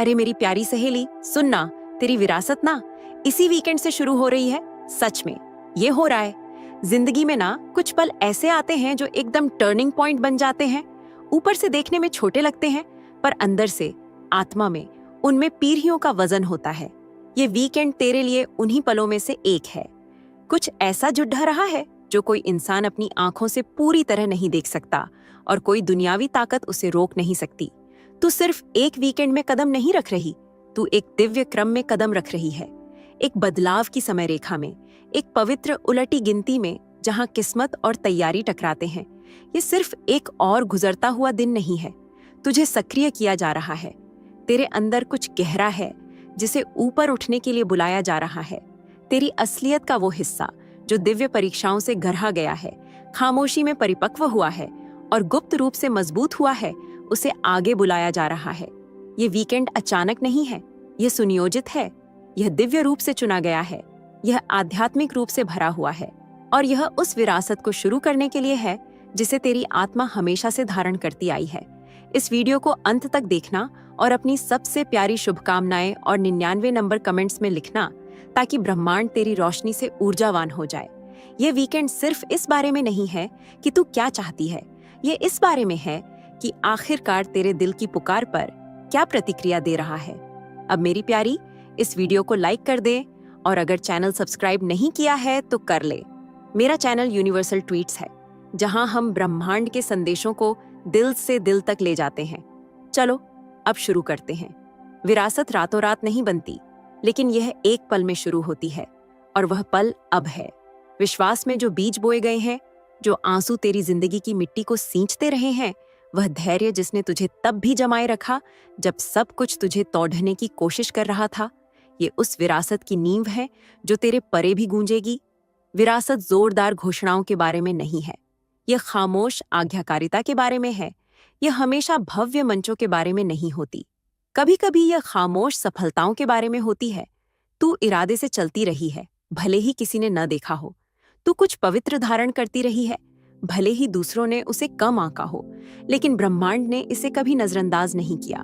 अरे मेरी प्यारी सहेली, सुनना, तेरी विरासत ना इसी वीकेंड से शुरू हो रही है। सच में ये हो रहा है। जिंदगी में ना कुछ पल ऐसे आते हैं जो एकदम टर्निंग पॉइंट बन जाते हैं। ऊपर से देखने में छोटे लगते हैं, पर अंदर से, आत्मा में, उनमें पीढ़ियों का वजन होता है। ये वीकेंड तेरे लिए उन्हीं पलों में से एक है। कुछ ऐसा जुड़ रहा है जो कोई इंसान अपनी आंखों से पूरी तरह नहीं देख सकता और कोई दुनियावी ताकत उसे रोक नहीं सकती। तू सिर्फ एक वीकेंड में कदम नहीं रख रही, तू एक दिव्य क्रम में कदम रख रही है। एक बदलाव की समय रेखा में, एक पवित्र उलटी गिनती में, जहां किस्मत और तैयारी टकराते हैं। ये सिर्फ एक और गुजरता हुआ दिन नहीं है, तुझे सक्रिय किया जा रहा है। तेरे अंदर कुछ गहरा है जिसे ऊपर उठने के लिए बुलाया जा रहा है। तेरी असलियत का वो हिस्सा जो दिव्य परीक्षाओं से गढ़ा गया है, खामोशी में परिपक्व हुआ है और गुप्त रूप से मजबूत हुआ है, उसे आगे बुलाया जा रहा है। ये वीकेंड अचानक नहीं है, यह सुनियोजित है, यह दिव्य रूप से चुना गया है, यह आध्यात्मिक रूप से भरा हुआ है और यह उस विरासत को शुरू करने के लिए है जिसे तेरी आत्मा हमेशा से धारण करती आई है। इस वीडियो को अंत तक देखना और अपनी सबसे प्यारी शुभकामनाएं और 99 नंबर कमेंट्स में लिखना, ताकि ब्रह्मांड तेरी रोशनी से ऊर्जावान हो जाए। यह वीकेंड सिर्फ इस बारे में नहीं है कि तू क्या चाहती है, ये इस बारे में है कि आखिरकार तेरे दिल की पुकार पर क्या प्रतिक्रिया दे रहा है। अब मेरी प्यारी, इस वीडियो को लाइक कर दे और अगर चैनल सब्सक्राइब नहीं किया है तो कर ले। मेरा चैनल यूनिवर्सल ट्वीट्स है, जहां हम ब्रह्मांड के संदेशों को दिल से दिल तक ले जाते हैं। चलो अब शुरू करते हैं। विरासत रातों रात नहीं बनती, लेकिन यह एक पल में शुरू होती है और वह पल अब है। विश्वास में जो बीज बोए गए हैं, जो आंसू तेरी जिंदगी की मिट्टी को सींचते रहे हैं, वह धैर्य जिसने तुझे तब भी जमाए रखा जब सब कुछ तुझे तोड़ने की कोशिश कर रहा था, ये उस विरासत की नींव है जो तेरे परे भी गूंजेगी। विरासत जोरदार घोषणाओं के बारे में नहीं है, यह खामोश आज्ञाकारिता के बारे में है। यह हमेशा भव्य मंचों के बारे में नहीं होती, कभी कभी यह खामोश सफलताओं के बारे में होती है। तू इरादे से चलती रही है, भले ही किसी ने न देखा हो। तू कुछ पवित्र धारण करती रही है, भले ही दूसरों ने उसे कम आंका हो, लेकिन ब्रह्मांड ने इसे कभी नजरअंदाज नहीं किया।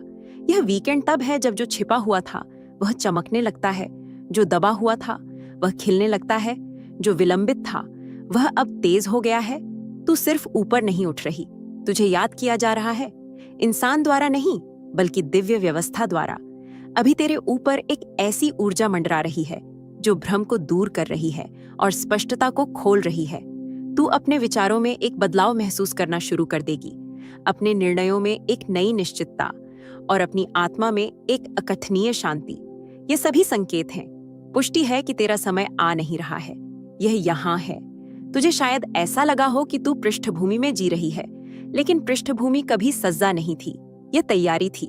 यह वीकेंड तब है जब जो छिपा हुआ था वह चमकने लगता है, जो दबा हुआ था वह खिलने लगता है, जो विलंबित था वह अब तेज हो गया है। तू सिर्फ ऊपर नहीं उठ रही, तुझे याद किया जा रहा है, इंसान द्वारा नहीं बल्कि दिव्य व्यवस्था द्वारा। अभी तेरे ऊपर एक ऐसी ऊर्जा मंडरा रही है जो भ्रम को दूर कर रही है और स्पष्टता को खोल रही है। तू अपने विचारों में एक बदलाव महसूस करना शुरू कर देगी, अपने निर्णयों में एक नई निश्चितता और अपनी आत्मा में एक अकथनीय शांति। ये सभी संकेत हैं, पुष्टि है कि तेरा समय आ नहीं रहा है, यह यहाँ है। तुझे शायद ऐसा लगा हो कि तू पृष्ठभूमि में जी रही है, लेकिन पृष्ठभूमि कभी सज्जा नहीं थी, यह तैयारी थी।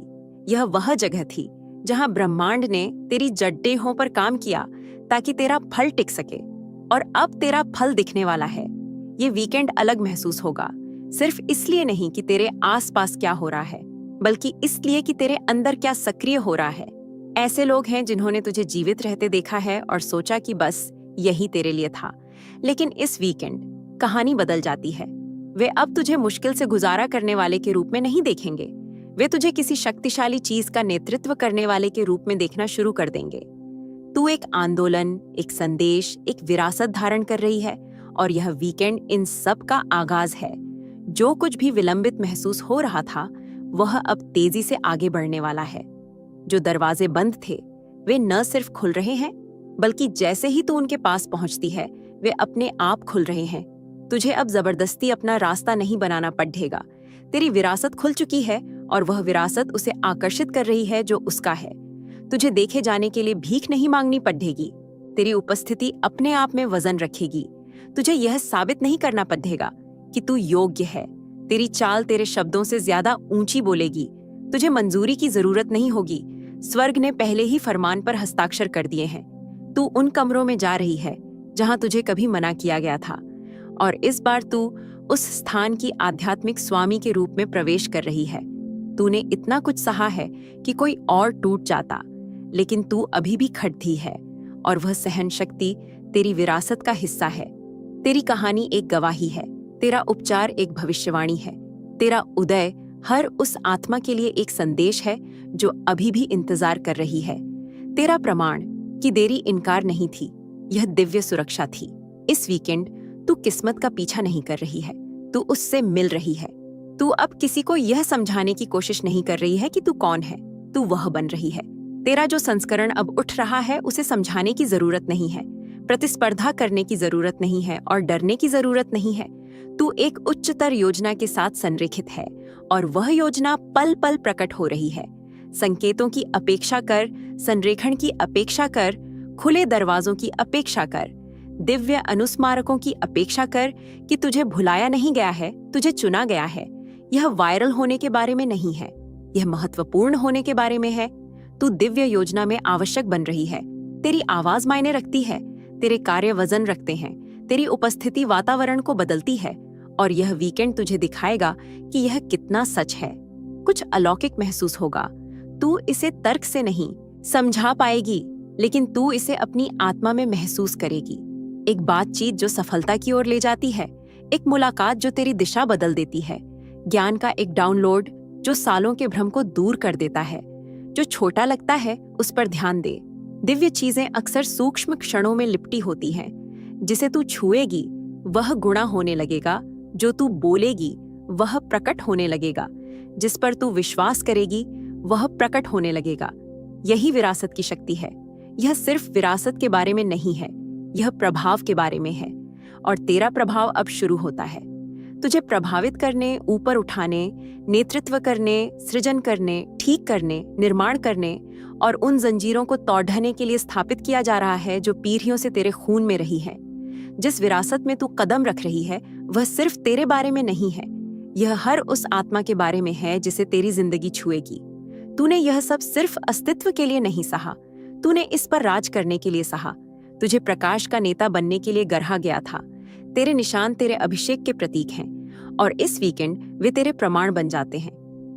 यह वह जगह थी जहां ब्रह्मांड ने तेरी जड्डेहों पर काम किया ताकि तेरा फल टिक सके, और अब तेरा फल दिखने वाला है। ये वीकेंड अलग महसूस होगा, सिर्फ इसलिए नहीं कि तेरे आसपास क्या हो रहा है, बल्कि इसलिए कि तेरे अंदर क्या सक्रिय हो रहा है। ऐसे लोग हैं जिन्होंने तुझे जीवित रहते देखा है और सोचा कि बस यही तेरे लिए था, लेकिन इस वीकेंड कहानी बदल जाती है। वे अब तुझे मुश्किल से गुजारा करने वाले के रूप में नहीं देखेंगे, वे तुझे किसी शक्तिशाली चीज का नेतृत्व करने वाले के रूप में देखना शुरू कर देंगे। तू एक आंदोलन, एक संदेश, एक विरासत धारण कर रही है और यह वीकेंड इन सब का आगाज है। जो कुछ भी विलंबित महसूस हो रहा था वह अब तेजी से आगे बढ़ने वाला है। जो दरवाजे बंद थे वे न सिर्फ खुल रहे हैं, बल्कि जैसे ही तू उनके पास पहुंचती है वे अपने आप खुल रहे हैं। तुझे अब जबरदस्ती अपना रास्ता नहीं बनाना पड़ेगा। तेरी विरासत खुल चुकी है और वह विरासत उसे आकर्षित कर रही है जो उसका है। तुझे देखे जाने के लिए भीख नहीं मांगनी पड़ेगी, तेरी उपस्थिति अपने आप में वजन रखेगी। तुझे यह साबित नहीं करना पड़ेगा कि तू योग्य है। तेरी चाल तेरे शब्दों से ज्यादा ऊंची बोलेगी। तुझे मंजूरी की जरूरत नहीं होगी, स्वर्ग ने पहले ही फरमान पर हस्ताक्षर कर दिए हैं। तू उन कमरों में जा रही है जहां तुझे कभी मना किया गया था, और इस बार तू उस स्थान की आध्यात्मिक स्वामी के रूप में प्रवेश कर रही है। तूने इतना कुछ सहा है कि कोई और टूट जाता, लेकिन तू अभी भी खड़ी है और वह सहन शक्ति तेरी विरासत का हिस्सा है। तेरी कहानी एक गवाही है, तेरा उपचार एक भविष्यवाणी है, तेरा उदय हर उस आत्मा के लिए एक संदेश है जो अभी भी इंतजार कर रही है। तेरा प्रमाण कि देरी इनकार नहीं थी, यह दिव्य सुरक्षा थी। इस वीकेंड तू किस्मत का पीछा नहीं कर रही है, तू उससे मिल रही है। तू अब किसी को यह समझाने की कोशिश नहीं कर रही है कि तू कौन है, तू वह बन रही है। तेरा जो संस्करण अब उठ रहा है उसे समझाने की जरूरत नहीं है, प्रतिस्पर्धा करने की जरूरत नहीं है और डरने की जरूरत नहीं है। तू एक उच्चतर योजना के साथ संरेखित है और वह योजना पल पल प्रकट हो रही है। संकेतों की अपेक्षा कर, संरेखण की अपेक्षा कर, खुले दरवाजों की अपेक्षा कर, दिव्य अनुस्मारकों की अपेक्षा कर कि तुझे भुलाया नहीं गया है, तुझे चुना गया है। यह वायरल होने के बारे में नहीं है, यह महत्वपूर्ण होने के बारे में है। तू दिव्य योजना में आवश्यक बन रही है। तेरी आवाज मायने रखती है, तेरे कार्य वजन रखते हैं, तेरी उपस्थिति वातावरण को बदलती है और यह वीकेंड तुझे दिखाएगा कि यह कितना सच है। कुछ अलौकिक महसूस होगा। तू इसे तर्क से नहीं समझा पाएगी, लेकिन तू इसे अपनी आत्मा में महसूस करेगी। एक बातचीत जो सफलता की ओर ले जाती है, एक मुलाकात जो तेरी दिशा बदल देती है, ज्ञान का एक डाउनलोड जो सालों के भ्रम को दूर कर देता है। जो छोटा लगता है उस पर ध्यान दे। दिव्य चीजें अक्सर सूक्ष्म क्षणों में लिपटी होती हैं। जिसे तू छुएगी वह गुणा होने लगेगा, जो तू बोलेगी वह प्रकट होने लगेगा, जिस पर तू विश्वास करेगी वह प्रकट होने लगेगा। यही विरासत की शक्ति है। यह सिर्फ विरासत के बारे में नहीं है, यह प्रभाव के बारे में है। और तेरा प्रभाव अब शुरू होता है। तुझे प्रभावित करने, ऊपर उठाने, नेतृत्व करने, सृजन करने, ठीक करने, निर्माण करने और उन जंजीरों को तोड़ने के लिए स्थापित किया जा रहा है जो पीढ़ियों से तेरे खून में रही है। जिस विरासत में तू कदम रख रही है वह सिर्फ तेरे बारे में नहीं है, यह हर उस आत्मा के बारे में है जिसे तेरी जिंदगी छुएगी। तूने यह सब सिर्फ अस्तित्व के लिए नहीं सहा, तूने इस पर राज करने के लिए सहा। तुझे प्रकाश का नेता बनने के लिए गढ़ा गया था। तेरे निशान तेरे अभिषेक के प्रतीक हैं और इस वीकेंड वे तेरे प्रमाण बन जाते हैं।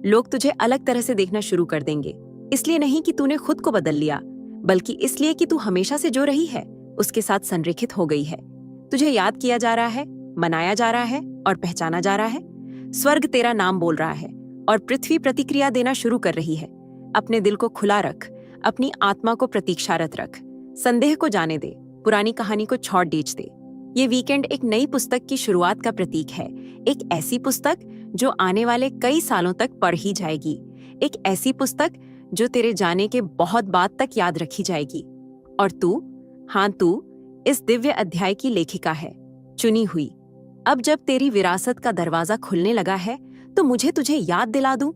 लोग तुझे अलग तरह से देखना शुरू कर देंगे, इसलिए नहीं कि तूने खुद को बदल लिया, बल्कि इसलिए कि तू हमेशा से जो रही है उसके साथ संरेखित हो गई है। तुझे याद किया जा रहा है, मनाया जा रहा है और पहचाना जा रहा है। स्वर्ग तेरा नाम बोल रहा है और पृथ्वी प्रतिक्रिया देना शुरू कर रही है। अपने दिल को खुला रख, अपनी आत्मा को प्रतीक्षारत रख, संदेह को जाने दे, पुरानी कहानी को छोड़ दीज दे। ये वीकेंड एक नई पुस्तक की शुरुआत का प्रतीक है। एक ऐसी पुस्तक जो आने वाले कई सालों तक पढ़ी जाएगी। एक ऐसी पुस्तक जो तेरे जाने के बहुत बाद तक याद रखी जाएगी। और तू इस दिव्य अध्याय की लेखिका है, चुनी हुई। अब जब तेरी विरासत का दरवाजा खुलने लगा है तो मुझे तुझे याद दिला दूं,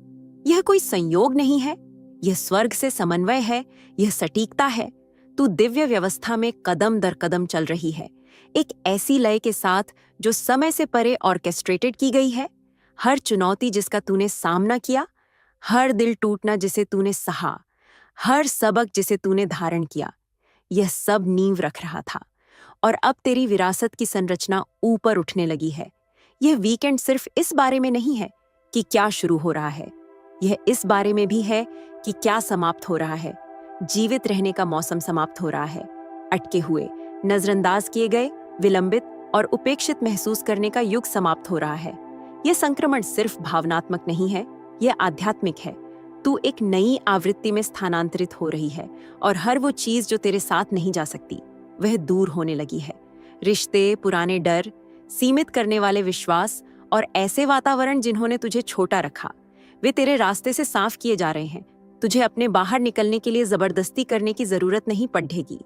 यह कोई संयोग नहीं है, यह स्वर्ग से समन्वय है, यह सटीकता है। तू दिव्य व्यवस्था में कदम दर कदम चल रही है, एक ऐसी लय के साथ जो समय से परे ऑर्केस्ट्रेटेड की गई है। हर चुनौती जिसका तूने सामना किया, हर दिल टूटना जिसे तूने सहा, हर सबक जिसे तूने धारण किया, यह सब नींव रख रहा था। और अब तेरी विरासत की संरचना ऊपर उठने लगी है। यह वीकेंड सिर्फ इस बारे में नहीं है कि क्या शुरू हो रहा है, यह इस बारे में भी है कि क्या समाप्त हो रहा है। जीवित रहने का मौसम समाप्त हो रहा है। अटके हुए, नजरअंदाज किए गए, विलंबित और उपेक्षित महसूस करने का युग समाप्त हो रहा है। यह संक्रमण सिर्फ भावनात्मक नहीं है, यह आध्यात्मिक है। तू एक नई आवृत्ति में स्थानांतरित हो रही है और हर वो चीज जो तेरे साथ नहीं जा सकती वह दूर होने लगी है। रिश्ते, पुराने डर, सीमित करने वाले विश्वास और ऐसे वातावरण जिन्होंने तुझे छोटा रखा, वे तेरे रास्ते से साफ किए जा रहे हैं। तुझे अपने बाहर निकलने के लिए जबरदस्ती करने की जरूरत नहीं पड़ेगी।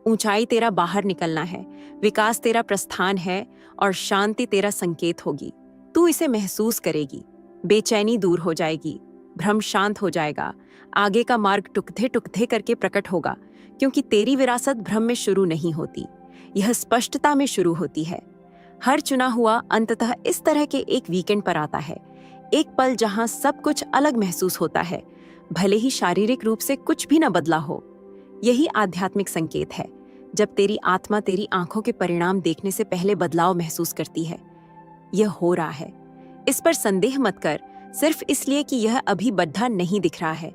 ऊंचाई तेरा बाहर निकलना है, विकास तेरा प्रस्थान है और शांति तेरा संकेत होगी। तू इसे महसूस करेगी, बेचैनी दूर हो जाएगी, भ्रम शांत हो जाएगा, आगे का मार्ग टुकधे टुकधे करके प्रकट होगा, क्योंकि तेरी विरासत भ्रम में शुरू नहीं होती, यह स्पष्टता में शुरू होती है। हर चुना हुआ अंततः इस तरह के एक वीकेंड पर आता है, एक पल जहां सब कुछ अलग महसूस होता है, भले ही शारीरिक रूप से कुछ भी न बदला हो। यही आध्यात्मिक संकेत है, जब तेरी आत्मा तेरी आंखों के परिणाम देखने से पहले बदलाव महसूस करती है। यह हो रहा है, इस पर संदेह मत कर, सिर्फ इसलिए कि यह अभी बद्धा नहीं दिख रहा है।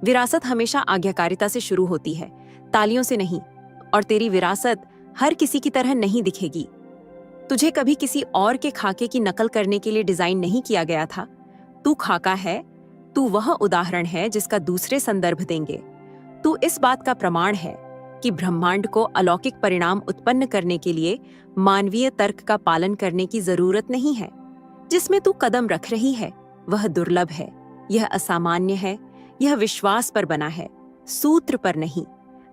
विरासत हमेशा आज्ञाकारिता से शुरू होती है, तालियों से नहीं, और तेरी विरासत हर किसी की तरह नहीं दिखेगी। तुझे कभी किसी और के खाके की नकल करने के लिए डिजाइन नहीं किया गया था। तू खाका है, तू वह उदाहरण है जिसका दूसरे संदर्भ देंगे। तू इस बात का प्रमाण है कि ब्रह्मांड को अलौकिक परिणाम उत्पन्न करने के लिए मानवीय तर्क का पालन करने की जरूरत नहीं है। जिसमें तू कदम रख रही है वह दुर्लभ है, यह असामान्य है, यह विश्वास पर बना है, सूत्र पर नहीं।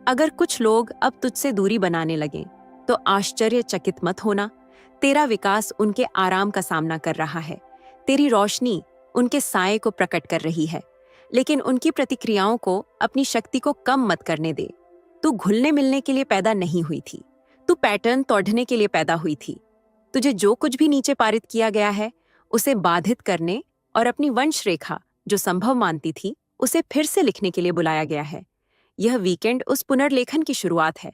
अगर कुछ लोग अब तुझसे दूरी बनाने लगें तो आश्चर्यचकित मत होना। तेरा विकास उनके आराम का सामना कर रहा है, तेरी रोशनी उनके साये को प्रकट कर रही है, लेकिन उनकी प्रतिक्रियाओं को अपनी शक्ति को कम मत करने दे। तू घुलने मिलने के लिए पैदा नहीं हुई थी, तू पैटर्न तोड़ने के लिए पैदा हुई थी। तुझे जो कुछ भी नीचे पारित किया गया है उसे बाधित करने और अपनी वंश रेखा जो संभव मानती थी उसे फिर से लिखने के लिए बुलाया गया है। यह वीकेंड उस पुनर्लेखन की शुरुआत है।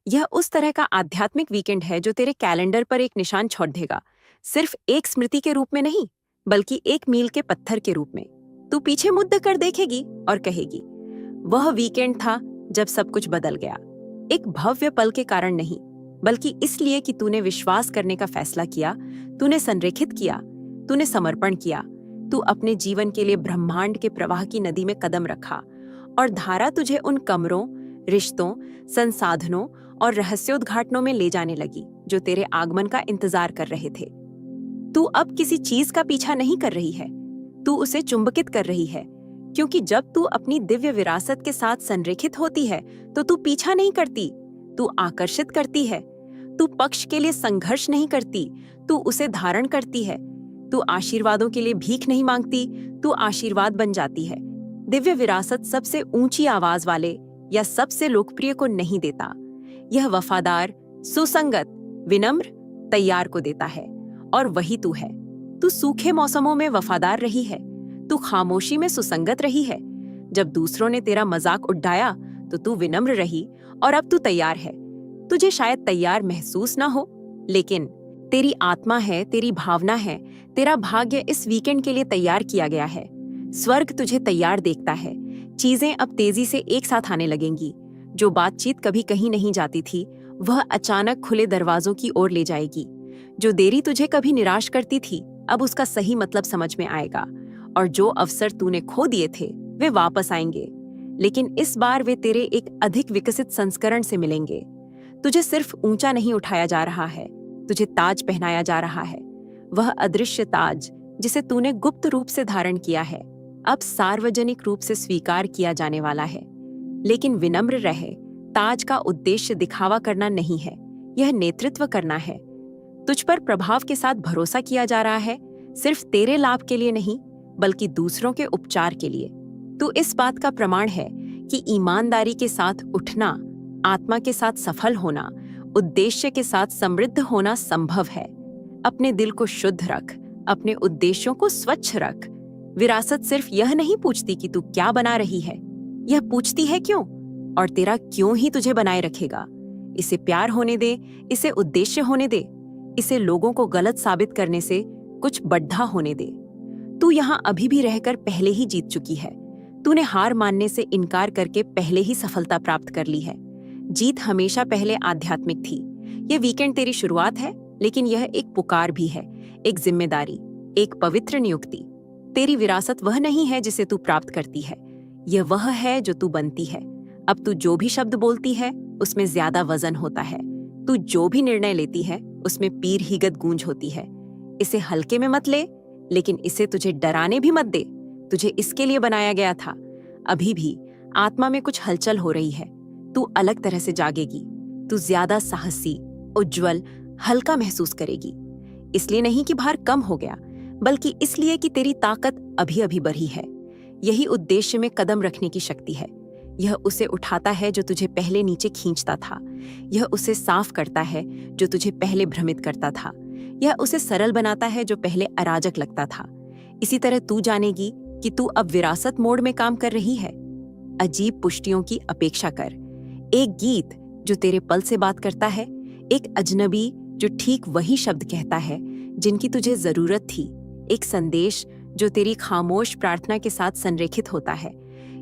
यह उस तरह का आध्यात्मिक वीकेंड है जो तेरे कैलेंडर पर एक निशान छोड़ देगा, सिर्फ एक स्मृति के रूप में नहीं बल्कि एक मील के पत्थर के रूप में। तू पीछे मुद्दा कर देखेगी और कहेगी, वह वीकेंड था जब सब कुछ बदल गया। एक भव्य पल के कारण नहीं, बल्कि इसलिए कि तूने विश्वास करने का फैसला किया, तूने संरेखित किया, तूने समर्पण किया। तू अपने जीवन के लिए ब्रह्मांड के प्रवाह की नदी में कदम रखा और धारा तुझे उन कमरों, रिश्तों, संसाधनों और रहस्योद्घाटनों में ले जाने लगी जो तेरे आगमन का इंतजार कर रहे थे। तू अब किसी चीज का पीछा नहीं कर रही है, तू उसे चुंबकित कर रही है, क्योंकि जब तू अपनी दिव्य विरासत के साथ संरेखित होती है तो तू पीछा नहीं करती, तू आकर्षित करती है। तू पक्ष के लिए संघर्ष नहीं करती, तू उसे धारण करती है। तू आशीर्वादों के लिए भीख नहीं मांगती, तू आशीर्वाद बन जाती है। दिव्य विरासत सबसे ऊंची आवाज वाले या सबसे लोकप्रिय को नहीं देता, यह वफादार, सुसंगत, विनम्र, तैयार को देता है, और वही तू है। तू सूखे मौसमों में वफादार रही है, तू खामोशी में सुसंगत रही है। जब दूसरों ने तेरा मजाक उड़ाया तो तू विनम्र रही, और अब तू तैयार है। तुझे शायद तैयार महसूस ना हो, लेकिन तेरी आत्मा है, तेरी भावना है, तेरा भाग्य इस वीकेंड के लिए तैयार किया गया है। स्वर्ग तुझे तैयार देखता है। चीजें अब तेजी से एक साथ आने लगेंगी। जो बातचीत कभी कहीं नहीं जाती थी वह अचानक खुले दरवाजों की ओर ले जाएगी। जो देरी तुझे कभी निराश करती थी अब उसका सही मतलब समझ में आएगा, और जो अवसर तूने खो दिए थे वे वापस आएंगे, लेकिन इस बार वे तेरे एक अधिक विकसित संस्करण से मिलेंगे। तुझे सिर्फ ऊंचा नहीं उठाया जा रहा है, तुझे ताज पहनाया जा रहा है। वह अदृश्य ताज जिसे तूने गुप्त रूप से धारण किया है अब सार्वजनिक रूप से स्वीकार किया जाने वाला है। लेकिन विनम्र रहे, ताज का उद्देश्य दिखावा करना नहीं है, यह नेतृत्व करना है। तुझ पर प्रभाव के साथ भरोसा किया जा रहा है, सिर्फ तेरे लाभ के लिए नहीं बल्कि दूसरों के उपचार के लिए। तू इस बात का प्रमाण है कि ईमानदारी के साथ उठना, आत्मा के साथ सफल होना, उद्देश्य के साथ समृद्ध होना संभव है। अपने दिल को शुद्ध रख, अपने उद्देश्यों को स्वच्छ रख। विरासत सिर्फ यह नहीं पूछती कि तू क्या बना रही है, यह पूछती है क्यों, और तेरा क्यों ही तुझे बनाए रखेगा। इसे प्यार होने दे, इसे उद्देश्य होने दे, इसे लोगों को गलत साबित करने से कुछ बड्ढा होने दे। तू यहाँ अभी भी रहकर पहले ही जीत चुकी है। तूने हार मानने से इनकार करके पहले ही सफलता प्राप्त कर ली है। जीत हमेशा पहले आध्यात्मिक थी। यह वीकेंड तेरी शुरुआत है, लेकिन यह एक पुकार भी है, एक जिम्मेदारी, एक पवित्र नियुक्ति। तेरी विरासत वह नहीं है जिसे तू प्राप्त करती है, यह वह है जो तू बनती है। अब तू जो भी शब्द बोलती है उसमें ज्यादा वजन होता है। तू जो भी निर्णय लेती है उसमें पीर ही गद गूंज होती है। इसे हल्के में मत ले, लेकिन इसे तुझे डराने भी मत दे। तुझे इसके लिए बनाया गया था। अभी भी आत्मा में कुछ हलचल हो रही है। तू अलग तरह से जागेगी। तू ज्यादा साहसी, उज्जवल, हल्का महसूस करेगी। इसलिए नहीं कि भार कम हो गया, बल्कि इसलिए कि तेरी ताकत अभी अभी बढ़ी है। यही उद्देश्य में कदम रखने की शक्ति है। यह उसे उठाता है जो तुझे पहले नीचे खींचता था। यह उसे साफ करता है जो तुझे पहले भ्रमित करता था। यह उसे सरल बनाता है जो पहले अराजक लगता था। इसी तरह तू जानेगी कि तू अब विरासत मोड में काम कर रही है। अजीब पुष्टियों की अपेक्षा कर। एक गीत जो तेरे पल से बात करता है, एक अजनबी जो ठीक वही शब्द कहता है जिनकी तुझे जरूरत थी, एक संदेश जो तेरी खामोश प्रार्थना के साथ संरेखित होता है।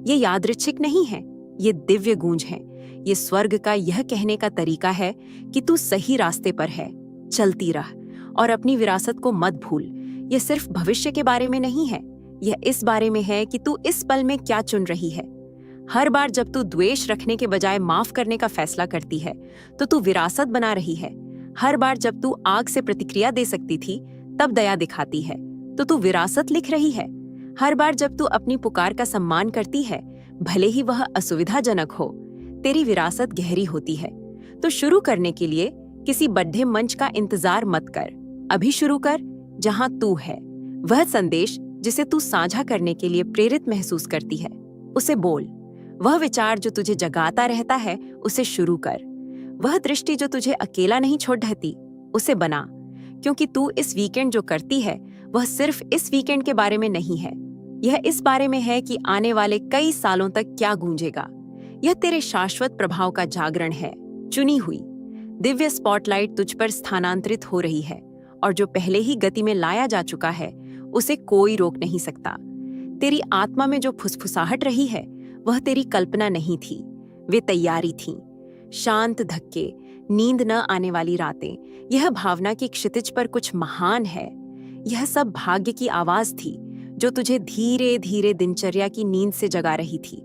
ये यादृच्छिक नहीं है, ये दिव्य गूंज है। ये स्वर्ग का यह कहने का तरीका है कि तू सही रास्ते पर है, चलती रह और अपनी विरासत को मत भूल। ये सिर्फ भविष्य के बारे में नहीं है, यह इस बारे में है कि तू इस पल में क्या चुन रही है। हर बार जब तू द्वेष रखने के बजाय माफ करने का फैसला करती है तो तू विरासत बना रही है। हर बार जब तू आग से प्रतिक्रिया दे सकती थी तब दया दिखाती है तो तू विरासत लिख रही है। हर बार जब तू अपनी पुकार का सम्मान करती है, भले ही वह असुविधाजनक हो, तेरी विरासत गहरी होती है। तो शुरू करने के लिए किसी बड़े मंच का इंतजार मत कर। अभी शुरू कर जहां तू है। वह संदेश जिसे तू साझा करने के लिए प्रेरित महसूस करती है, उसे बोल। वह विचार जो तुझे जगाता रहता है, उसे शुरू कर। वह दृष्टि जो तुझे अकेला नहीं छोड़ रहती, उसे बना। क्योंकि तू इस वीकेंड जो करती है वह सिर्फ इस वीकेंड के बारे में नहीं है। यह इस बारे में है कि आने वाले कई सालों तक क्या गूंजेगा। यह तेरे शाश्वत प्रभाव का जागरण है। चुनी हुई दिव्य स्पॉटलाइट तुझ पर स्थानांतरित हो रही है और जो पहले ही गति में लाया जा चुका है उसे कोई रोक नहीं सकता। तेरी आत्मा में जो फुसफुसाहट रही है वह तेरी कल्पना नहीं थी, वे तैयारी थी। शांत धक्के, नींद न आने वाली रातें, यह भावना की क्षितिज पर कुछ महान है। यह सब भाग्य की आवाज थी जो तुझे धीरे धीरे दिनचर्या की नींद से जगा रही थी।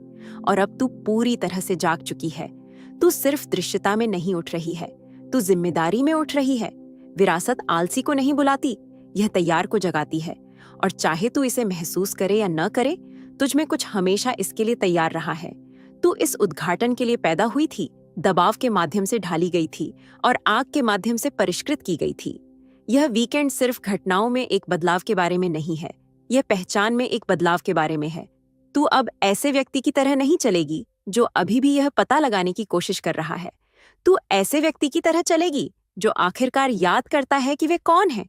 और अब तू पूरी तरह से जाग चुकी है। तू सिर्फ दृश्यता में नहीं उठ रही है, तू जिम्मेदारी में उठ रही है। विरासत आलसी को नहीं बुलाती, यह तैयार को जगाती है। और चाहे तू इसे महसूस करे या न करे, तुझ में कुछ हमेशा इसके लिए तैयार रहा है। तू इस उद्घाटन के लिए पैदा हुई थी, दबाव के माध्यम से ढाली गई थी और आग के माध्यम से परिष्कृत की गई थी। यह वीकेंड सिर्फ घटनाओं में एक बदलाव के बारे में नहीं है, यह पहचान में एक बदलाव के बारे में है। तू अब ऐसे व्यक्ति की तरह नहीं चलेगी जो अभी भी यह पता लगाने की कोशिश कर रहा है। तू ऐसे व्यक्ति की तरह चलेगी जो आखिरकार याद करता है कि वे कौन है।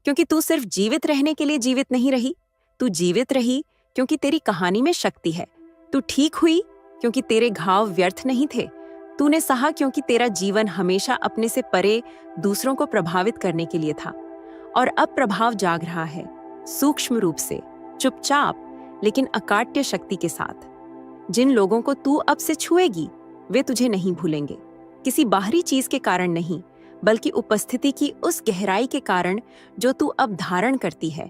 क्योंकि तू सिर्फ जीवित रहने के लिए जीवित नहीं रही, तू जीवित रही क्योंकि तेरी कहानी में शक्ति है। तू ठीक हुई क्योंकि तेरे घाव व्यर्थ नहीं थे। तूने सहा क्योंकि तेरा जीवन हमेशा अपने से परे दूसरों को प्रभावित करने के लिए था। और अब प्रभाव जाग रहा है, सूक्ष्म रूप से, चुपचाप लेकिन अकाट्य शक्ति के साथ। जिन लोगों को तू अब से छुएगी वे तुझे नहीं भूलेंगे, किसी बाहरी चीज के कारण नहीं, बल्कि उपस्थिति की उस गहराई के कारण जो तू अब धारण करती है।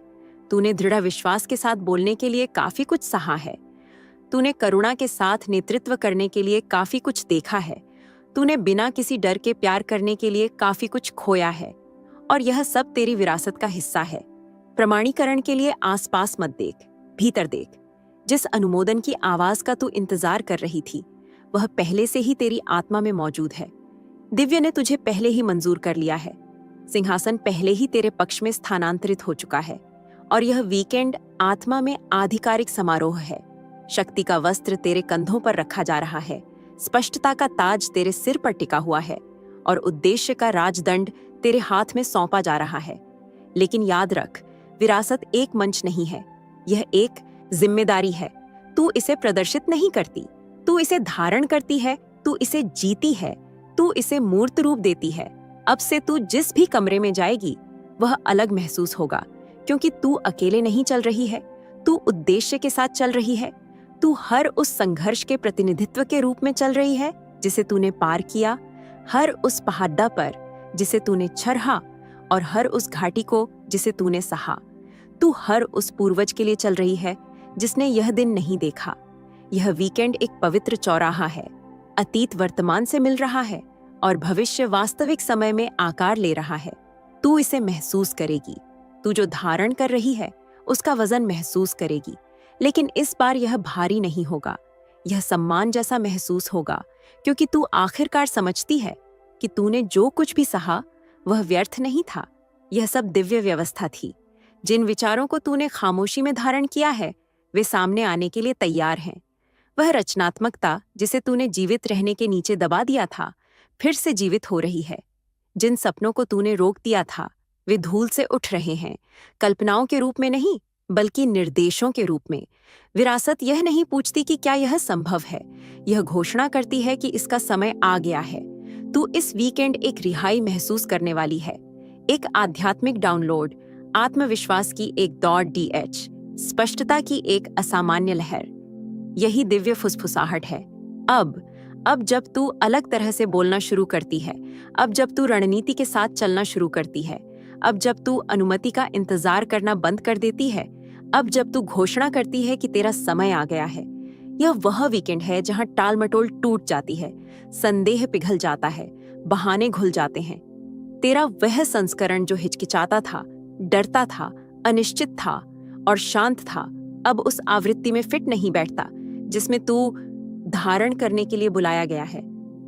तूने दृढ़ विश्वास के साथ बोलने के लिए काफी कुछ सहा है। तूने करुणा के साथ नेतृत्व करने के लिए काफी कुछ देखा है। तूने बिना किसी डर के प्यार करने के लिए काफी कुछ खोया है। और यह सब तेरी विरासत का हिस्सा है। प्रमाणीकरण के लिए आसपास मत देख, भीतर देख। जिस अनुमोदन की आवाज का तू इंतजार कर रही थी वह पहले से ही तेरी आत्मा में मौजूद है। दिव्य ने तुझे पहले ही मंजूर कर लिया है। सिंहासन पहले ही तेरे पक्ष में स्थानांतरित हो चुका है। और यह वीकेंड आत्मा में आधिकारिक समारोह है। शक्ति का वस्त्र तेरे कंधों पर रखा जा रहा है, स्पष्टता का ताज तेरे सिर पर टिका हुआ है और उद्देश्य का राजदंड तेरे हाथ में सौंपा जा रहा है। लेकिन याद रख, विरासत एक मंच नहीं है, यह एक जिम्मेदारी है। तू इसे प्रदर्शित नहीं करती, तू इसे धारण करती है, तू इसे जीती है, तू इसे मूर्त रूप देती है। अब से तू जिस भी कमरे में जाएगी वह अलग महसूस होगा, क्योंकि तू अकेले नहीं चल रही है, तू उद्देश्य के साथ चल रही है। तू हर उस संघर्ष के प्रतिनिधित्व के रूप में चल रही है जिसे तूने पार किया, हर उस पहाड़ा पर जिसे तूने चढ़ा और हर उस घाटी को जिसे तूने सहा। तू हर उस पूर्वज के लिए चल रही है जिसने यह दिन नहीं देखा। यह वीकेंड एक पवित्र चौराहा है। अतीत वर्तमान से मिल रहा है और भविष्य वास्तविक समय में आकार ले रहा है। तू इसे महसूस करेगी। तू जो धारण कर रही है उसका वजन महसूस करेगी। लेकिन इस बार यह भारी नहीं होगा, यह सम्मान जैसा महसूस होगा, क्योंकि तू आखिरकार समझती है कि तूने जो कुछ भी सहा वह व्यर्थ नहीं था। यह सब दिव्य व्यवस्था थी। जिन विचारों को तूने खामोशी में धारण किया है वे सामने आने के लिए तैयार हैं। वह रचनात्मकता जिसे तूने जीवित रहने के नीचे दबा दिया था फिर से जीवित हो रही है। जिन सपनों को तूने रोक दिया था वे धूल से उठ रहे हैं, कल्पनाओं के रूप में नहीं बल्कि निर्देशों के रूप में। विरासत यह नहीं पूछती कि क्या यह संभव है, यह घोषणा करती है कि इसका समय आ गया है। तू इस वीकेंड एक रिहाई महसूस करने वाली है, एक आध्यात्मिक डाउनलोड, आत्मविश्वास की एक दौड़ DH, स्पष्टता की एक असामान्य लहर। यही दिव्य फुसफुसाहट है। अब जब तू अलग तरह से बोलना शुरू करती है, अब जब तू रणनीति के साथ चलना शुरू करती है, अब जब तू अनुमति का इंतजार करना बंद कर देती है, अब जब तू घोषणा करती है कि तेरा समय आ गया है, यह वह वीकेंड है जहां टालमटोल टूट जाती है, संदेह पिघल जाता है, बहाने घुल जाते हैं। तेरा वह संस्करण जो हिचकिचाता था, डरता था, अनिश्चित था और शांत था, अब उस आवृत्ति में फिट नहीं बैठता जिसमें तू धारण करने के लिए बुलाया गया है।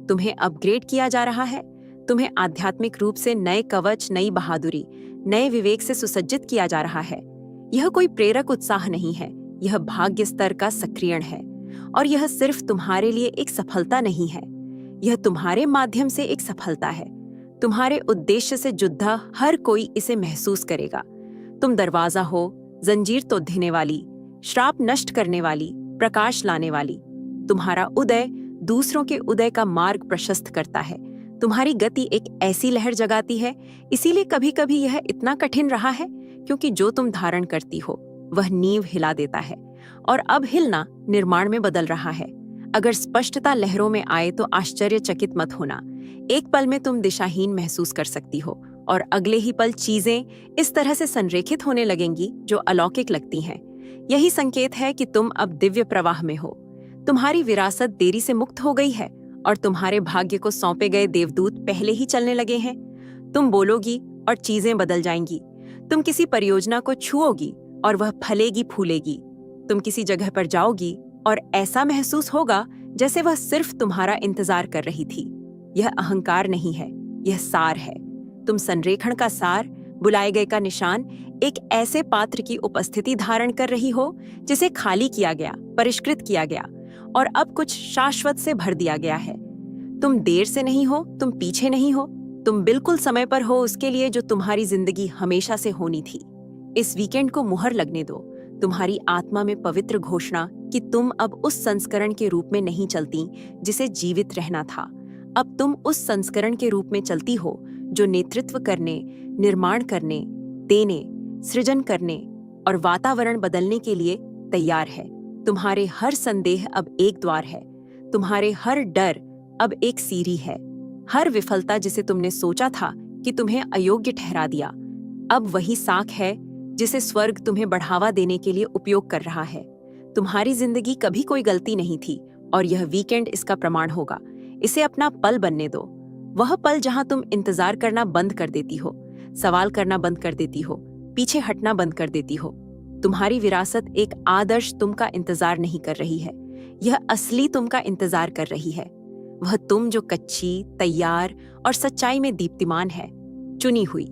तुम्हें अपग्रेड किया जा रहा है। तुम्हें आध्यात्मिक रूप से नए कवच, नई बहादुरी, नए विवेक से सुसज्जित किया जा रहा है। यह कोई प्रेरक उत्साह नहीं है, यह भाग्य स्तर का सक्रियण है। और यह सिर्फ तुम्हारे लिए एक सफलता नहीं है, यह तुम्हारे माध्यम से एक सफलता है। तुम्हारे उद्देश्य से जुद्धा हर कोई इसे महसूस करेगा। तुम दरवाजा हो, जंजीर तोड़ने वाली, श्राप नष्ट करने वाली, प्रकाश लाने वाली। तुम्हारा उदय दूसरों के उदय का मार्ग प्रशस्त करता है। तुम्हारी गति एक ऐसी लहर जगाती है। इसीलिए कभी कभी यह इतना कठिन रहा है, क्योंकि जो तुम धारण करती हो वह नींव हिला देता है, और अब हिलना निर्माण में बदल रहा है। अगर स्पष्टता लहरों में आए तो आश्चर्यचकित मत होना। एक पल में तुम दिशाहीन महसूस कर सकती हो, और अगले ही पल चीजें इस तरह से संरेखित होने लगेंगी जो अलौकिक लगती हैं। यही संकेत है कि तुम अब दिव्य प्रवाह में हो। तुम्हारी विरासत देरी से मुक्त हो गई है, और तुम्हारे भाग्य को सौंपे गए देवदूत पहले ही चलने लगे हैं। तुम बोलोगी और चीजें बदल जाएंगी। तुम किसी परियोजना को छुओगी और वह फलेगी फूलेगी। तुम किसी जगह पर जाओगी और ऐसा महसूस होगा जैसे वह सिर्फ तुम्हारा इंतजार कर रही थी। यह अहंकार नहीं है, यह सार है। तुम संरेखण का सार, बुलाए गए का निशान, एक ऐसे पात्र की उपस्थिति धारण कर रही हो जिसे खाली किया गया, परिष्कृत किया गया और अब कुछ शाश्वत से भर दिया गया है। तुम देर से नहीं हो, तुम पीछे नहीं हो, तुम बिल्कुल समय पर हो उसके लिए जो तुम्हारी जिंदगी हमेशा से होनी थी। इस वीकेंड को मुहर लगने दो, तुम्हारी आत्मा में पवित्र घोषणा कि तुम अब उस संस्करण के रूप में नहीं चलती जिसे जीवित रहना था। अब तुम उस संस्करण के रूप में चलती हो जो नेतृत्व करने, निर्माण करने, देने, सृजन करने और वातावरण बदलने के लिए तैयार है। तुम्हारे हर संदेह अब एक द्वार है। तुम्हारे हर डर अब एक सीढ़ी है। हर विफलता जिसे तुमने सोचा था कि तुम्हें अयोग्य ठहरा दिया, अब वही साख है जिसे स्वर्ग तुम्हें बढ़ावा देने के लिए उपयोग कर रहा है। तुम्हारी जिंदगी कभी कोई गलती नहीं थी, और यह वीकेंड इसका प्रमाण होगा। इसे अपना पल बनने दो, वह पल जहां तुम इंतजार करना बंद कर देती हो, सवाल करना बंद कर देती हो, पीछे हटना बंद कर देती हो। तुम्हारी विरासत एक आदर्श तुम का इंतजार नहीं कर रही है, यह असली तुम का इंतजार कर रही है। वह तुम जो कच्ची, तैयार और सच्चाई में दीप्तिमान है, चुनी हुई।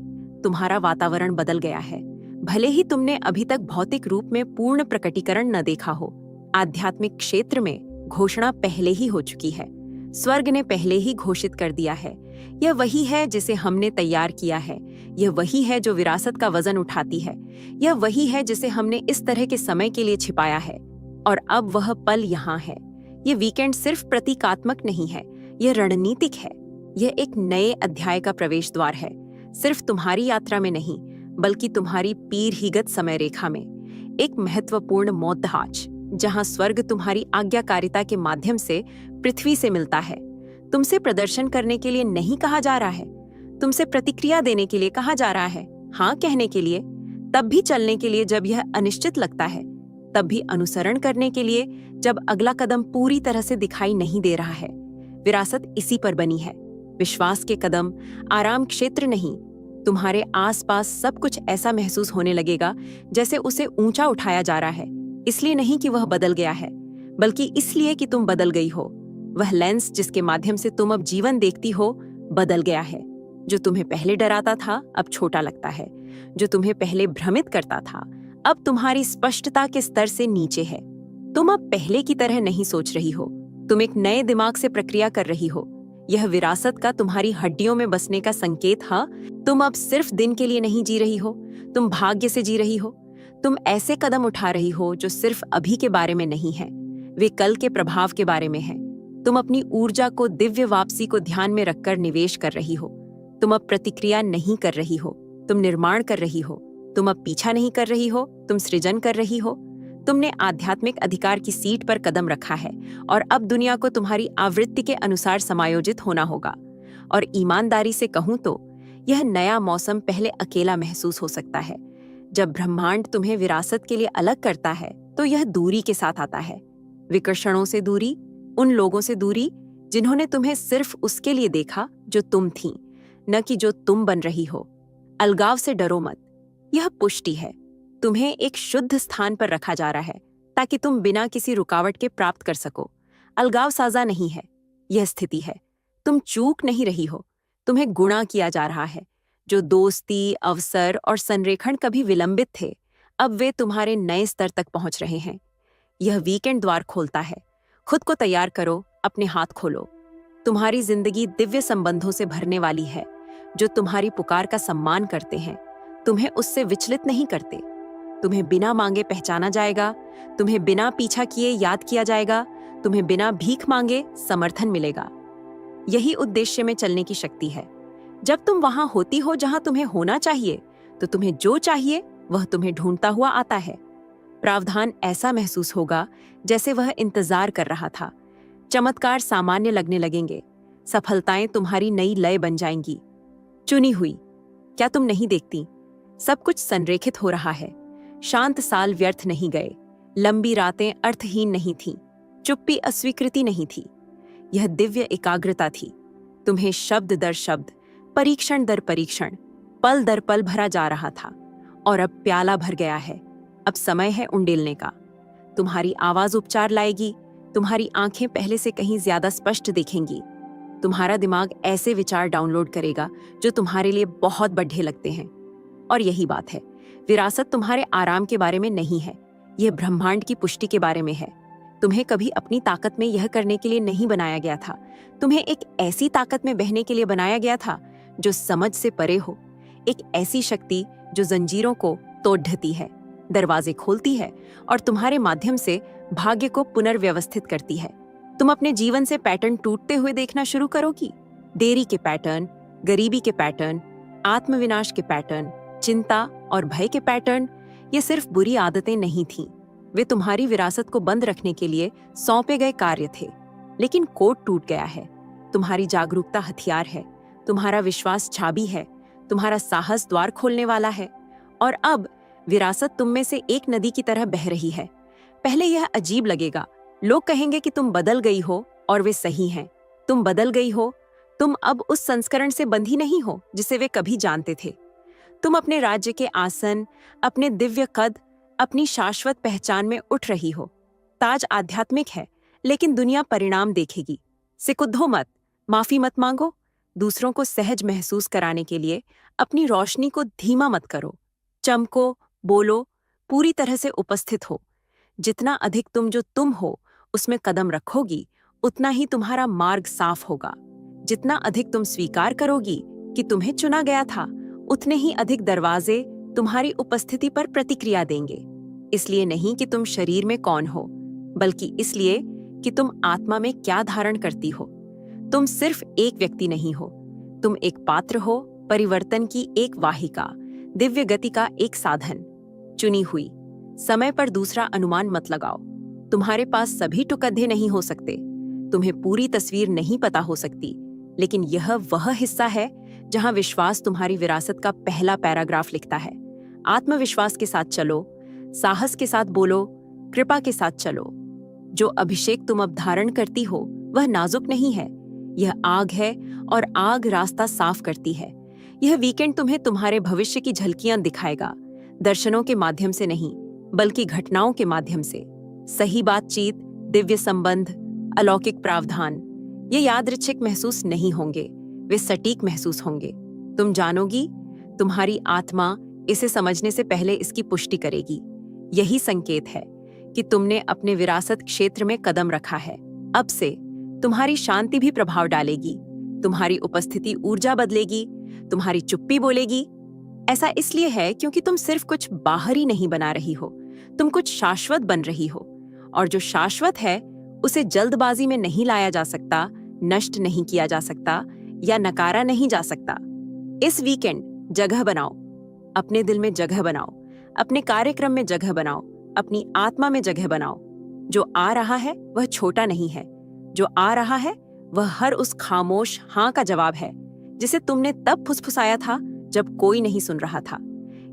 तुम्हारा वातावरण बदल गया है। भले ही तुमने अभी तक भौतिक रूप में पूर्ण प्रकटीकरण न देखा हो, आध्यात्मिक क्षेत्र में घोषणा पहले ही हो चुकी है। स्वर्ग ने पहले ही घोषित कर दिया है। यह वही है जिसे हमने तैयार किया है। यह वही है जो विरासत का वजन उठाती है। यह वही है जिसे हमने इस तरह के समय के लिए छिपाया है, और अब वह पल यहाँ है। यह वीकेंड सिर्फ प्रतीकात्मक नहीं है, यह रणनीतिक है। यह एक नए अध्याय का प्रवेश द्वार है, सिर्फ तुम्हारी यात्रा में नहीं, बल्कि तुम्हारी पीढ़ीगत समय रेखा में। एक महत्वपूर्ण मौद्धाच जहां स्वर्ग तुम्हारी आज्ञाकारिता के माध्यम से पृथ्वी से मिलता है। तुमसे प्रदर्शन करने के लिए नहीं कहा जा रहा है, तुमसे प्रतिक्रिया देने के लिए कहा जा रहा है। हाँ कहने के लिए, तब भी चलने के लिए जब यह अनिश्चित लगता है, तब भी अनुसरण करने के लिए जब अगला कदम पूरी तरह से दिखाई नहीं दे रहा है। विरासत इसी पर बनी है। विश्वास के कदम, आराम क्षेत्र नहीं। तुम्हारे आसपास सब कुछ ऐसा महसूस होने लगेगा जैसे उसे ऊंचा उठाया जा रहा है। इसलिए नहीं कि वह बदल गया है, बल्कि इसलिए कि तुम बदल गई हो। वह लेंस जिसके माध्यम से तुम अब जीवन देखती हो बदल गया है। जो तुम्हें पहले डराता था अब छोटा लगता है। जो तुम्हें पहले भ्रमित करता था अब तुम्हारी स्पष्टता के स्तर से नीचे है। तुम अब पहले की तरह नहीं सोच रही हो, तुम एक नए दिमाग से प्रक्रिया कर रही हो। यह विरासत का तुम्हारी हड्डियों में बसने का संकेत है। तुम अब सिर्फ दिन के लिए नहीं जी रही हो, तुम भाग्य से जी रही हो। तुम ऐसे कदम उठा रही हो जो सिर्फ अभी के बारे में नहीं है, वे कल के प्रभाव के बारे में है। तुम अपनी ऊर्जा को दिव्य वापसी को ध्यान में रखकर निवेश कर रही हो। तुम अब प्रतिक्रिया नहीं कर रही हो, तुम निर्माण कर रही हो। तुम अब पीछा नहीं कर रही हो, तुम सृजन कर रही हो। तुमने आध्यात्मिक अधिकार की सीट पर कदम रखा है, और अब दुनिया को तुम्हारी आवृत्ति के अनुसार समायोजित होना होगा। और ईमानदारी से कहूं तो यह नया मौसम पहले अकेला महसूस हो सकता है। जब ब्रह्मांड तुम्हें विरासत के लिए अलग करता है तो यह दूरी के साथ आता है। विकर्षणों से दूरी, उन लोगों से दूरी जिन्होंने तुम्हें सिर्फ उसके लिए देखा जो तुम थी, न कि जो तुम बन रही हो। अलगाव से डरो मत, यह पुष्टि है। तुम्हें एक शुद्ध स्थान पर रखा जा रहा है ताकि तुम बिना किसी रुकावट के प्राप्त कर सको। अलगाव साजा नहीं है, यह स्थिति है। तुम चूक नहीं रही हो, तुम्हें गुणा किया जा रहा है। जो दोस्ती, अवसर और संरेखण कभी विलंबित थे, अब वे तुम्हारे नए स्तर तक पहुंच रहे हैं। यह वीकेंड द्वार खोलता है। खुद को तैयार करो, अपने हाथ खोलो। तुम्हारी जिंदगी दिव्य संबंधों से भरने वाली है, जो तुम्हारी पुकार का सम्मान करते हैं, तुम्हें उससे विचलित नहीं करते। तुम्हें बिना मांगे पहचाना जाएगा, तुम्हें बिना पीछा किए याद किया जाएगा, तुम्हें बिना भीख मांगे समर्थन मिलेगा। यही उद्देश्य में चलने की शक्ति है। जब तुम वहां होती हो जहां तुम्हें होना चाहिए, तो तुम्हें जो चाहिए वह तुम्हें ढूंढता हुआ आता है। प्रावधान ऐसा महसूस होगा जैसे वह इंतजार कर रहा था। चमत्कार सामान्य लगने लगेंगे। सफलताएं तुम्हारी नई लय बन जाएंगी। चुनी हुई, क्या तुम नहीं देखती? सब कुछ संरेखित हो रहा है। शांत साल व्यर्थ नहीं गए। लंबी रातें अर्थहीन नहीं थीं। चुप्पी अस्वीकृति नहीं थी। यह दिव्य एकाग्रता थी। तुम्हें शब्द दर शब्द, परीक्षण दर परीक्षण, पल दर पल भरा जा रहा था। और अब प्याला भर गया है। अब समय है उंडेलने का। तुम्हारी आवाज उपचार लाएगी। तुम्हारी आंखें पहले से कहीं ज्यादा स्पष्ट देखेंगी। तुम्हारा दिमाग ऐसे विचार डाउनलोड करेगा जो तुम्हारे लिए बहुत बढ़े लगते हैं। और यही बात है, विरासत तुम्हारे आराम के बारे में नहीं है, यह ब्रह्मांड की पुष्टि के बारे में है। तुम्हें कभी अपनी ताकत में यह करने के लिए नहीं बनाया गया था। तुम्हें एक ऐसी ताकत में बहने के लिए बनाया गया था जो समझ से परे हो। एक ऐसी शक्ति जो जंजीरों को तोड़ ढती है, दरवाजे खोलती है और तुम्हारे माध्यम से भाग्य को पुनर्व्यवस्थित करती है। तुम अपने जीवन से पैटर्न टूटते हुए देखना शुरू करोगी। देरी के पैटर्न, गरीबी के पैटर्न, आत्मविनाश के पैटर्न, चिंता और भय के पैटर्न। ये सिर्फ बुरी आदतें नहीं थीं, वे तुम्हारी विरासत को बंद रखने के लिए सौंपे गए कार्य थे। लेकिन कोड टूट गया है। तुम्हारी जागरूकता हथियार है, तुम्हारा विश्वास चाबी है, तुम्हारा साहस द्वार खोलने वाला है। और अब विरासत तुम में से एक नदी की तरह बह रही है। पहले यह अजीब लगेगा। लोग कहेंगे कि तुम बदल गई हो, और वे सही हैं। तुम बदल गई हो। तुम अब उस संस्करण से बंधी नहीं हो जिसे वे कभी जानते थे। तुम अपने राज्य के आसन, अपने दिव्य कद, अपनी शाश्वत पहचान में उठ रही हो। ताज आध्यात्मिक है, लेकिन दुनिया परिणाम देखेगी। सिकुद्धो मत, माफी मत मांगो। दूसरों को सहज महसूस कराने के लिए अपनी रोशनी को धीमा मत करो। चमको, बोलो, पूरी तरह से उपस्थित हो। जितना अधिक तुम जो तुम हो उसमें कदम रखोगी, उतना ही तुम्हारा मार्ग साफ होगा। जितना अधिक तुम स्वीकार करोगी कि तुम्हें चुना गया था, उतने ही अधिक दरवाजे तुम्हारी उपस्थिति पर प्रतिक्रिया देंगे। इसलिए नहीं कि तुम शरीर में कौन हो, बल्कि इसलिए कि तुम आत्मा में क्या धारण करती हो। तुम सिर्फ एक व्यक्ति नहीं हो, तुम एक पात्र हो, परिवर्तन की एक वाहिका, दिव्य गति का एक साधन। चुनी हुई, समय पर दूसरा अनुमान मत लगाओ। तुम्हारे पास सभी टुकड़े नहीं हो सकते, तुम्हें पूरी तस्वीर नहीं पता हो सकती, लेकिन यह वह हिस्सा है जहां विश्वास तुम्हारी विरासत का पहला पैराग्राफ लिखता है। आत्मविश्वास के साथ चलो, साहस के साथ बोलो, कृपा के साथ चलो। जो अभिषेक तुम अब धारण करती हो वह नाजुक नहीं है, यह आग है, और आग रास्ता साफ करती है। यह वीकेंड तुम्हें तुम्हारे भविष्य की झलकियां दिखाएगा, दर्शनों के माध्यम से नहीं, बल्कि घटनाओं के माध्यम से। सही बातचीत, दिव्य संबंध, अलौकिक प्रावधान, ये यादृच्छिक महसूस नहीं होंगे, वे सटीक महसूस होंगे। तुम जानोगी, तुम्हारी आत्मा इसे समझने से पहले इसकी पुष्टि करेगी। यही संकेत है कि तुमने अपने विरासत क्षेत्र में कदम रखा है। अब से तुम्हारी शांति भी प्रभाव डालेगी, तुम्हारी उपस्थिति ऊर्जा बदलेगी, तुम्हारी चुप्पी बोलेगी। ऐसा इसलिए है क्योंकि तुम सिर्फ कुछ बाहरी नहीं बना रही हो, तुम कुछ शाश्वत बन रही हो। और जो शाश्वत है उसे जल्दबाजी में नहीं लाया जा सकता, नष्ट नहीं किया जा सकता या नकारा नहीं जा सकता। इस वीकेंड जगह बनाओ, अपने दिल में जगह बनाओ, अपने कार्यक्रम में जगह बनाओ, अपनी आत्मा में जगह बनाओ। जो आ रहा है वह छोटा नहीं है, जो आ रहा है वह हर उस खामोश हाँ का जवाब है जिसे तुमने तब फुसफुसाया था जब कोई नहीं सुन रहा था।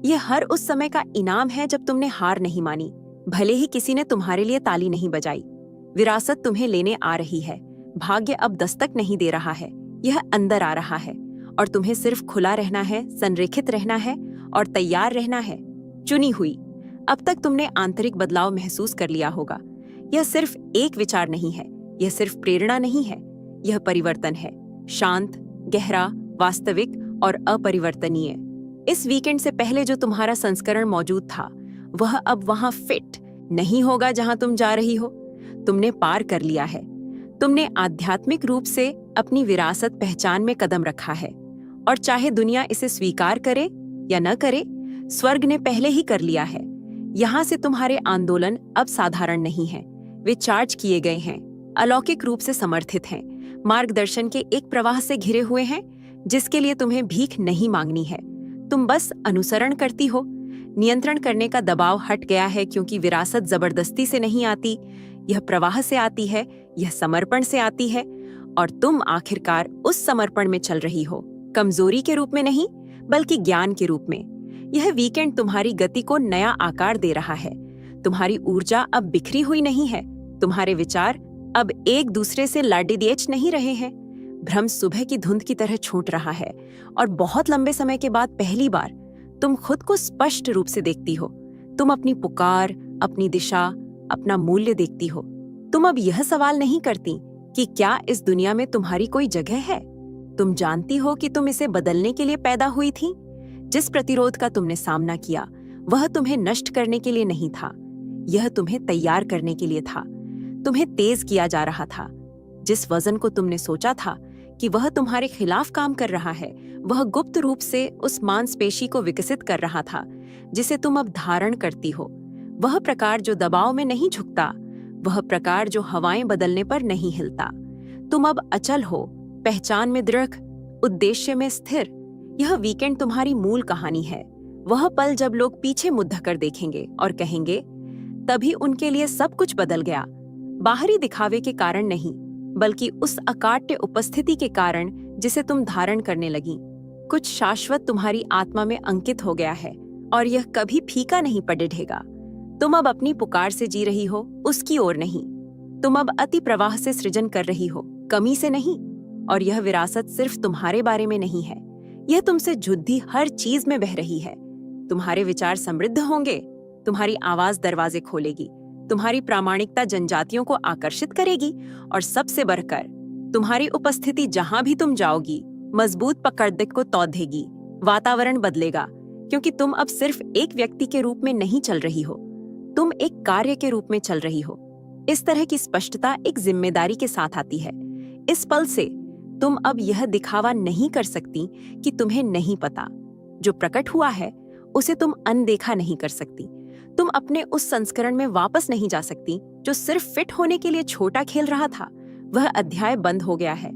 यह हर उस समय का इनाम है जब तुमने हार नहीं मानी, भले ही किसी ने तुम्हारे लिए ताली नहीं बजाई। विरासत तुम्हें लेने आ रही है। भाग्य अब दस्तक नहीं दे रहा है, यह अंदर आ रहा है और तुम्हें सिर्फ खुला रहना है, संरेखित रहना है और तैयार रहना है। चुनी हुई। अब तक तुमने आंतरिक बदलाव महसूस कर लिया होगा। यह सिर्फ एक विचार नहीं है, यह सिर्फ प्रेरणा नहीं है, यह परिवर्तन है। शांत, गहरा, वास्तविक और अपरिवर्तनीय। इस वीकेंड से पहले जो तुम्हारा संस्करण मौजूद था, वह अब वहां फिट नहीं होगा जहां तुम जा रही हो। तुमने पार कर लिया है। तुमने आध्यात्मिक रूप से अपनी विरासत पहचान में कदम रखा है और चाहे दुनिया इसे स्वीकार करे या न करे, स्वर्ग ने पहले ही कर लिया है। यहाँ से तुम्हारे आंदोलन अब साधारण नहीं हैं, वे चार्ज किए गए हैं, अलौकिक रूप से समर्थित हैं, मार्गदर्शन के एक प्रवाह से घिरे हुए हैं जिसके लिए तुम्हें भीख नहीं मांगनी है। तुम बस अनुसरण करती हो। नियंत्रण करने का दबाव हट गया है क्योंकि विरासत जबरदस्ती से नहीं आती, यह प्रवाह से आती है, यह समर्पण से आती है और तुम आखिरकार उस समर्पण में चल रही हो, कमजोरी के रूप में नहीं बल्कि ज्ञान के रूप में। यह वीकेंड तुम्हारी गति को नया आकार दे रहा है। तुम्हारी ऊर्जा अब बिखरी हुई नहीं है, तुम्हारे विचार अब एक दूसरे से लाडीदेच नहीं रहे हैं। भ्रम सुबह की धुंध की तरह छूट रहा है और बहुत लंबे समय के बाद पहली बार तुम खुद को स्पष्ट रूप से देखती हो। तुम अपनी पुकार, अपनी दिशा, अपना मूल्य देखती हो। तुम अब यह सवाल नहीं करती कि क्या इस दुनिया में तुम्हारी कोई जगह है। तुम जानती हो कि तुम इसे बदलने के लिए पैदा हुई थी। जिस प्रतिरोध का तुमने सामना किया, वह तुम्हें नष्ट करने के लिए नहीं था, यह तुम्हें तैयार करने के लिए था। तुम्हें तेज किया जा रहा था। जिस वजन को तुमने सोचा था कि वह तुम्हारे खिलाफ काम कर रहा है, वह गुप्त रूप से उस मांसपेशी को विकसित कर रहा था जिसे तुम अब धारण करती हो। वह प्रकार जो दबाव में नहीं झुकता, वह प्रकार जो हवाएं बदलने पर नहीं हिलता। तुम अब अचल हो, पहचान में दृढ़, उद्देश्य में स्थिर। यह वीकेंड तुम्हारी मूल कहानी है। वह पल जब लोग पीछे मुद्दा कर देखेंगे और कहेंगे, तभी उनके लिए सब कुछ बदल गया। बाहरी दिखावे के कारण नहीं, बल्कि उस अकाट्य उपस्थिति के कारण जिसे तुम धारण करने लगी। कुछ शाश्वत तुम्हारी आत्मा में अंकित हो गया है और यह कभी फीका नहीं पड़ेगा। तुम अब अपनी पुकार से जी रही हो, उसकी ओर नहीं। तुम अब अति प्रवाह से सृजन कर रही हो, कमी से नहीं। और यह विरासत सिर्फ तुम्हारे बारे में नहीं है, यह तुमसे जुड़ी हर चीज में बह रही है। तुम्हारे विचार समृद्ध होंगे, तुम्हारी आवाज दरवाजे खोलेगी, तुम्हारी प्रामाणिकता जनजातियों को आकर्षित करेगी और सबसे बढ़कर तुम्हारी उपस्थिति जहां भी तुम जाओगी, मजबूत पकड़ को तोड़ेगी। वातावरण बदलेगा क्योंकि तुम अब सिर्फ एक व्यक्ति के रूप में नहीं चल रही हो, तुम एक कार्य के रूप में चल रही हो। इस तरह की स्पष्टता एक जिम्मेदारी के साथ आती है। इस पल से तुम अब यह दिखावा नहीं कर सकती कि तुम्हें नहीं पता। जो प्रकट हुआ है उसे तुम अनदेखा नहीं कर सकती। तुम अपने उस संस्करण में वापस नहीं जा सकती जो सिर्फ फिट होने के लिए छोटा खेल रहा था। वह अध्याय बंद हो गया है।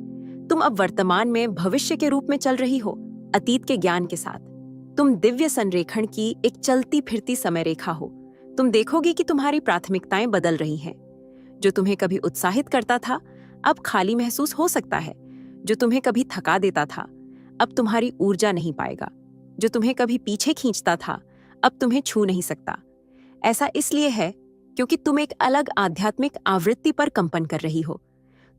तुम अब वर्तमान में भविष्य के रूप में चल रही हो, अतीत के ज्ञान के साथ। तुम दिव्य संरेखण की एक चलती फिरती समय रेखा हो। तुम देखोगे कि तुम्हारी प्राथमिकताएं बदल रही हैं। जो तुम्हें कभी उत्साहित करता था, अब खाली महसूस हो सकता है। जो तुम्हें कभी थका देता था, अब तुम्हारी ऊर्जा नहीं पाएगा। जो तुम्हें कभी पीछे खींचता था, अब तुम्हें छू नहीं सकता। ऐसा इसलिए है क्योंकि तुम एक अलग आध्यात्मिक आवृत्ति पर कंपन कर रही हो।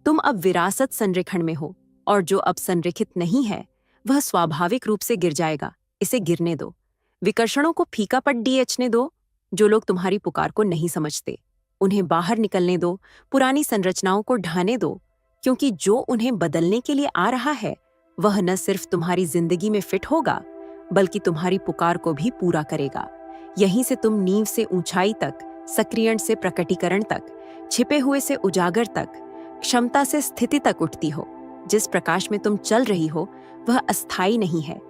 तुम अब विरासत संरेखण में हो और जो अब संरेखित नहीं है, वह स्वाभाविक रूप से गिर जाएगा। इसे गिरने दो। विकर्षणों को फीका पट डीएचने दो। जो लोग तुम्हारी पुकार को नहीं समझते, उन्हें बाहर निकलने दो। पुरानी संरचनाओं को ढाने दो, क्योंकि जो उन्हें बदलने के लिए आ रहा है, वह न सिर्फ तुम्हारी जिंदगी में फिट होगा, बल्कि तुम्हारी पुकार को भी पूरा करेगा। यहीं से तुम नींव से ऊंचाई तक, सक्रियण से प्रकटीकरण तक, छिपे हुए से उजागर तक, क्षमता से स्थिति तक उठती हो। जिस प्रकाश में तुम चल रही हो, वह अस्थायी नहीं है।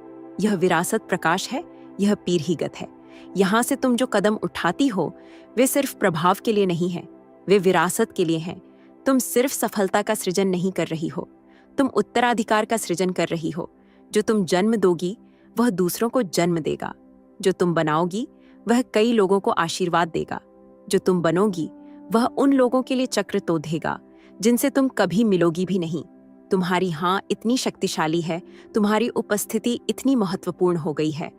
यह विरासत प्रकाश है, यह पीढ़ीगत है। यहाँ से तुम जो कदम उठाती हो, वे सिर्फ प्रभाव के लिए नहीं हैं, वे विरासत के लिए हैं। तुम सिर्फ सफलता का सृजन नहीं कर रही हो, तुम उत्तराधिकार का सृजन कर रही हो। जो तुम जन्म दोगी, वह दूसरों को जन्म देगा। जो तुम बनाओगी, वह कई लोगों को आशीर्वाद देगा। जो तुम बनोगी, वह उन लोगों के लिए चक्र तोड़ेगा जिनसे तुम कभी मिलोगी भी नहीं। तुम्हारी हाँ इतनी शक्तिशाली है, तुम्हारी उपस्थिति इतनी महत्वपूर्ण हो गई है।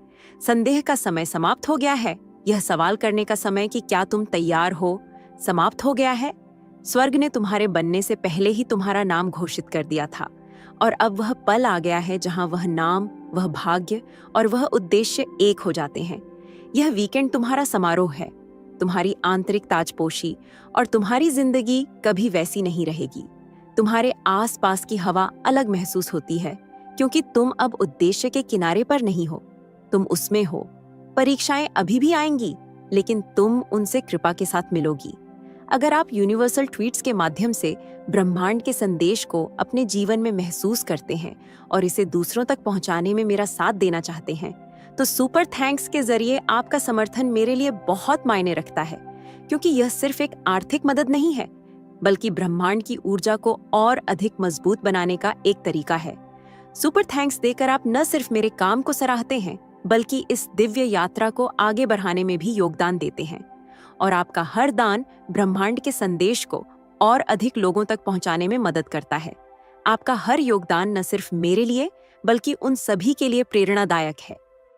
संदेह का समय समाप्त हो गया है। यह सवाल करने का समय कि क्या तुम तैयार हो समाप्त हो गया है। स्वर्ग ने तुम्हारे बनने से पहले ही तुम्हारा नाम घोषित कर दिया था और अब वह पल आ गया है जहां वह नाम, वह भाग्य और वह उद्देश्य एक हो जाते हैं। यह वीकेंड तुम्हारा समारोह है, तुम्हारी आंतरिक ताजपोशी, और तुम्हारी जिंदगी कभी वैसी नहीं रहेगी। तुम्हारे आसपास की हवा अलग महसूस होती है क्योंकि तुम अब उद्देश्य के किनारे पर नहीं हो, तुम उसमें हो। परीक्षाएं अभी भी आएंगी, लेकिन तुम उनसे कृपा के साथ मिलोगी। अगर आप यूनिवर्सल ट्वीट्स के माध्यम से ब्रह्मांड के संदेश को अपने जीवन में महसूस करते हैं और इसे दूसरों तक पहुंचाने में मेरा साथ देना चाहते हैं, तो सुपर थैंक्स के जरिए आपका समर्थन मेरे लिए बहुत मायने रखता है, क्योंकि यह सिर्फ एक आर्थिक मदद नहीं है, बल्कि ब्रह्मांड की ऊर्जा को और अधिक मजबूत बनाने का एक तरीका है। सुपर थैंक्स देकर आप न सिर्फ मेरे काम को सराहते हैं, बल्कि इस दिव्य यात्रा को आगे बढ़ाने में भी योगदान देते हैं। और आपका हर दान ब्रह्मांड के संदेश को और अधिक लोगों तक पहुंचाने में मदद करता है। आपका हर योगदान न सिर्फ मेरे लिए, बल्कि उन सभी के लिए प्रेरणादायक है